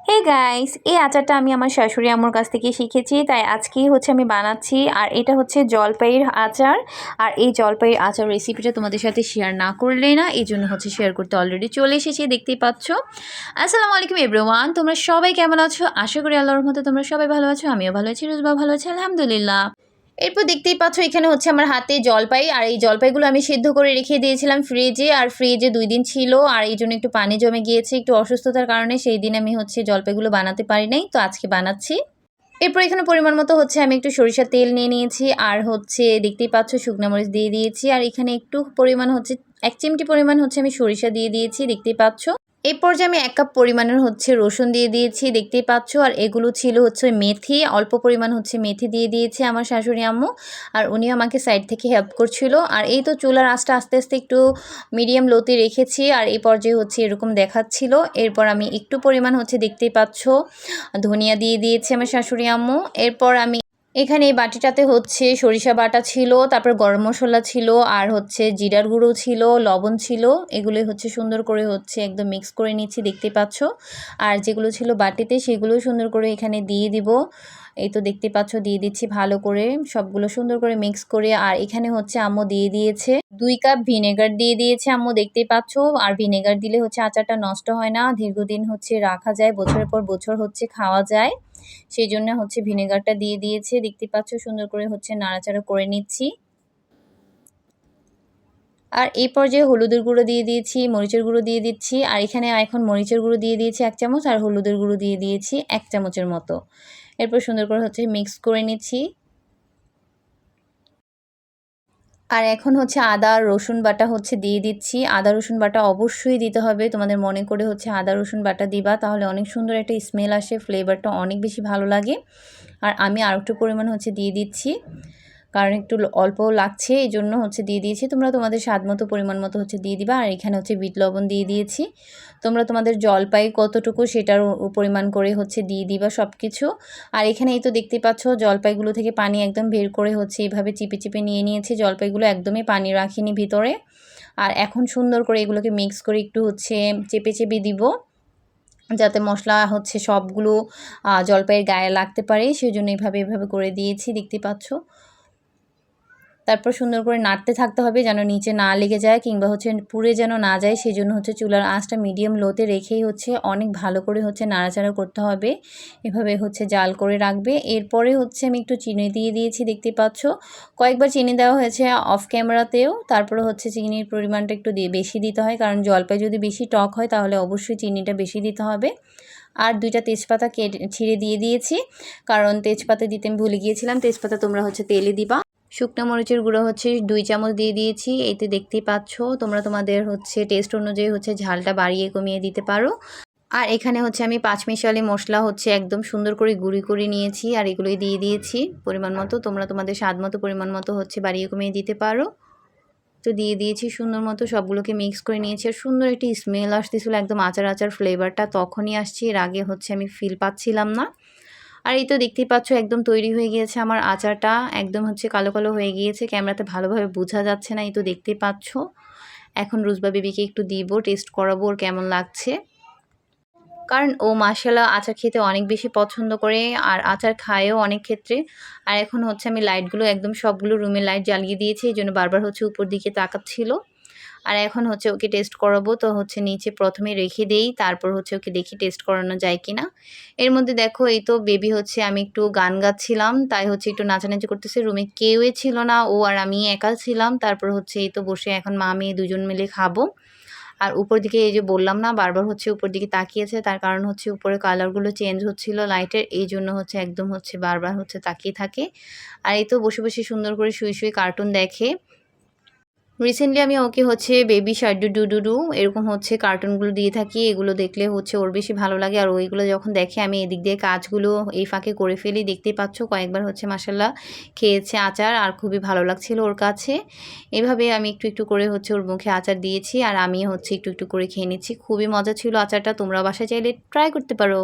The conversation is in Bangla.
হে গাইস, এই আচারটা আমি আমার শাশুড়ি আম্মুর কাছ থেকে শিখেছি, তাই আজকেই আমি বানাচ্ছি। আর এটা জলপাইয়ের আচার। আর এই জলপাইয়ের আচার রেসিপিটা তোমাদের সাথে শেয়ার না করলেই না, এই জন্য শেয়ার করতে অলরেডি চলে এসেছি, দেখতেই পাচ্ছ। আসসালামু আলাইকুম এভরিওয়ান, তোমরা সবাই কেমন আছো? আশা করি আল্লাহর রহমতে তোমরা সবাই ভালো আছো, আমিও ভালো আছি, রোজবা ভালো আছি, আলহামদুলিল্লাহ। এরপর দেখতেই পাচ্ছ এখানে আমার হাতে জলপাই, আর এই জলপাইগুলো আমি সিদ্ধ করে রেখে দিয়েছিলাম ফ্রিজে, আর ফ্রিজে 2 দিন ছিল, আর এই জন্য একটু পানি জমে গিয়েছে একটু অসুস্থতার কারণে, সেই দিন আমি জলপাইগুলো বানাতে পারি নাই, তো আজকে বানাচ্ছি। এরপর এখানে পরিমাণ মতো আমি একটু সরিষার তেল নিয়ে নিয়েছি, আর দেখতেই পাচ্ছ শুকনো মরিচ দিয়ে দিয়েছি, আর এখানে একটু পরিমাণ 1 চিমটি পরিমাণ আমি সরিষা দিয়ে দিয়েছি, দেখতেই পাচ্ছ। এই পর্যায়ে আমি 1 কাপ পরিমাণের রসুন দিয়ে দিয়েছি, দেখতেই পাচ্ছ। আর এগুলো ছিল মেথি, অল্প পরিমাণ মেথি দিয়ে দিয়েছি আমার শাশুড়ি আম্মু, আর উনি আমাকে সাইড থেকে হেল্প করছিল। আর এই তো চুলার আঁচটা আস্তে আস্তে একটু মিডিয়াম লোতে রেখেছি, আর এই পর্যায়ে এরকম দেখাচ্ছিল। এরপর আমি একটু পরিমাণ দেখতেই পাচ্ছ ধনিয়া দিয়ে দিয়েছি আমার শাশুড়ি আম্মু। এরপর আমি এখানে এই বাটিটাতে সরিষা বাটা ছিল, তারপর গরম মশলা ছিল, আর জিরার গুঁড়ো ছিল, লবণ ছিল, এগুলোই সুন্দর করে একদম মিক্স করে নিচ্ছি, দেখতে পাচ্ছ। আর যেগুলো ছিল বাটিতে সেগুলো সুন্দর করে এখানে দিয়ে দিব। এই তো দেখতে পাচ্ছ দিয়ে দিচ্ছি ভালো করে, সবগুলো সুন্দর করে মিক্স করে। আর এখানে আম্মু দিয়ে দিয়েছে 2 কাপ ভিনেগার দিয়ে দিয়েছে আম্মু, দেখতেই পাচ্ছ। আর ভিনেগার দিলে আচারটা নষ্ট হয় না, দীর্ঘদিন রাখা যায়, বছরের পর বছর খাওয়া যায়, সেই জন্য ভিনেগারটা দিয়ে দিয়েছে, দেখতে পাচ্ছ। সুন্দর করে নাড়াচাড়া করে নিচ্ছি। আর এই পর্যায়ে হলুদের গুঁড়ো দিয়ে দিয়েছি, মরিচের গুঁড়ো দিয়ে দিচ্ছি। আর এখানে এখন মরিচের গুঁড়ো দিয়ে দিয়েছি 1 চামচ, আর হলুদের গুঁড়ো দিয়ে দিয়েছি 1 চামচের মতো। এরপর সুন্দর করে মিক্স করে নিচ্ছি। আর এখন আদা রসুন বাটা দিয়ে দিচ্ছি। আদা রসুন বাটা অবশ্যই দিতে হবে, তোমাদের মনে করে আদা রসুন বাটা দিবা, তাহলে অনেক সুন্দর একটা স্মেল আসে, ফ্লেভারটা অনেক বেশি ভালো লাগে। আর আমি আর একটু পরিমাণ দিয়ে দিচ্ছি, কারণ একটু অল্প লাগছে, এই জন্য দিয়ে দিয়েছি। তোমরা তোমাদের স্বাদ মতো পরিমাণ মতো দিয়ে দিবা। আর এখানে বিট লবণ দিয়ে দিয়েছি, তোমরা তোমাদের জলপাই কতটুকু সেটার পরিমাণ করে দিয়ে দিবা সব কিছু। আর এখানে এই তো দেখতে পাচ্ছ জলপাইগুলো থেকে পানি একদম বের করে এইভাবে চিপে চিপে নিয়ে নিয়েছি, জলপাইগুলো একদমই পানি রাখিনি ভিতরে। আর এখন সুন্দর করে এগুলোকে মিক্স করে একটু চেপে চেপে দিব, যাতে মশলা সবগুলো জলপাইয়ের গায়ে লাগতে পারে, সেই জন্য এভাবে করে দিয়েছি, দেখতে পাচ্ছ। তারপর সুন্দর করে নাড়তে থাকতে হবে, যেন নিচে না লেগে যায় কিংবা পুড়ে যেন না যায়, সেই জন্য চুলার আঁচটা মিডিয়াম লোতে রেখেই অনেক ভালো করে নাড়াচাড়া করতে হবে, এভাবে জাল করে রাখবে। এরপরে আমি একটু চিনি দিয়ে দিয়েছি, দেখতে পাচ্ছ। কয়েকবার চিনি দেওয়া হয়েছে অফ ক্যামেরাতেও, তারপরে চিনির পরিমাণটা একটু বেশি দিতে হয়, কারণ জলপাই যদি বেশি টক হয় তাহলে অবশ্যই চিনিটা বেশি দিতে হবে। আর 2টা তেজপাতা ছিঁড়ে দিয়ে দিয়েছি, কারণ তেজপাতা দিতে আমি ভুলে গিয়েছিলাম, তেজপাতা তোমরা তেলে দিবা। শুকনো মরিচের গুঁড়ো 2 চামচ দিয়ে দিয়েছি, এইতে দেখতেই পাচ্ছ। তোমরা তোমাদের টেস্ট অনুযায়ী ঝালটা বাড়িয়ে কমিয়ে দিতে পারো। আর এখানে আমি 5 মিশালি মশলা একদম সুন্দর করে গুঁড়ি করে নিয়েছি, আর এগুলোই দিয়ে দিয়েছি পরিমাণ মতো। তোমরা তোমাদের স্বাদ মতো পরিমাণ মতো বাড়িয়ে কমিয়ে দিতে পারো। তো দিয়ে দিয়েছি সুন্দর মতো, সবগুলোকে মিক্স করে নিয়েছি। আর সুন্দর একটি স্মেল আসতেছিল, একদম আচার আচার ফ্লেভারটা তখনই আসছে, এর আগে আমি ফিল পাচ্ছিলাম না। আর এই তো দেখতেই পাচ্ছ একদম তৈরি হয়ে গিয়েছে আমার আচারটা, একদম কালো কালো হয়ে গিয়েছে, ক্যামেরাতে ভালোভাবে বোঝা যাচ্ছে না, এই তো দেখতেই পাচ্ছ। এখন রুজবা বেবিকে একটু দিব, টেস্ট করাবো ওর কেমন লাগছে, কারণ ও মাশাআল্লাহ আচার খেতে অনেক বেশি পছন্দ করে, আর আচার খায়ও অনেক ক্ষেত্রে। আর এখন আমি লাইটগুলো একদম সবগুলো রুমের লাইট জ্বালিয়ে দিয়েছি, এই জন্য বারবার উপর দিকে তাকাচ্ছিল। আর এখন ওকে টেস্ট করাবো, তো নিচে প্রথমে রেখে দেই, তারপর ওকে দেখি টেস্ট করানো যায় কি না। এর মধ্যে দেখো এই তো বেবি আমি একটু গান গাচ্ছিলাম, তাই একটু নাচানাচি করতেছে, রুমে কেউই ছিল না, ও আর আমি একা ছিলাম। তারপর এই তো বসে এখন মা মেয়ে দুজন মিলে খাবো। আর উপর দিকে এই যে বললাম না বারবার উপর দিকে তাকিয়েছে, তার কারণ উপরে কালারগুলো চেঞ্জ হচ্ছিল লাইটের, এই জন্য একদম বারবার তাকিয়ে থাকে। আর এই তো বসে বসে সুন্দর করে শুয়ে শুয়ে কার্টুন দেখে। রিসেন্টলি আমি okay baby Shark do do do এরকম কার্টুনগুলো দিয়ে থাকি, এগুলো দেখলে ওর বেশি ভালো লাগে। আর ওইগুলো যখন দেখে আমি এদিক দিয়ে কাজগুলো এই ফাঁকে করে ফেলি, দেখতেই পাচ্ছ। কয়েকবার মাশাল্লাহ খেয়েছে আচার, আর খুবই ভালো লাগছিল ওর কাছে। এভাবে আমি একটু একটু করে ওর মুখে আচার দিয়েছি, আর আমি একটু একটু করে খেয়ে নিচ্ছি। খুবই মজা ছিল আচারটা, তোমরা বাসায় চাইলে ট্রাই করতে পারো।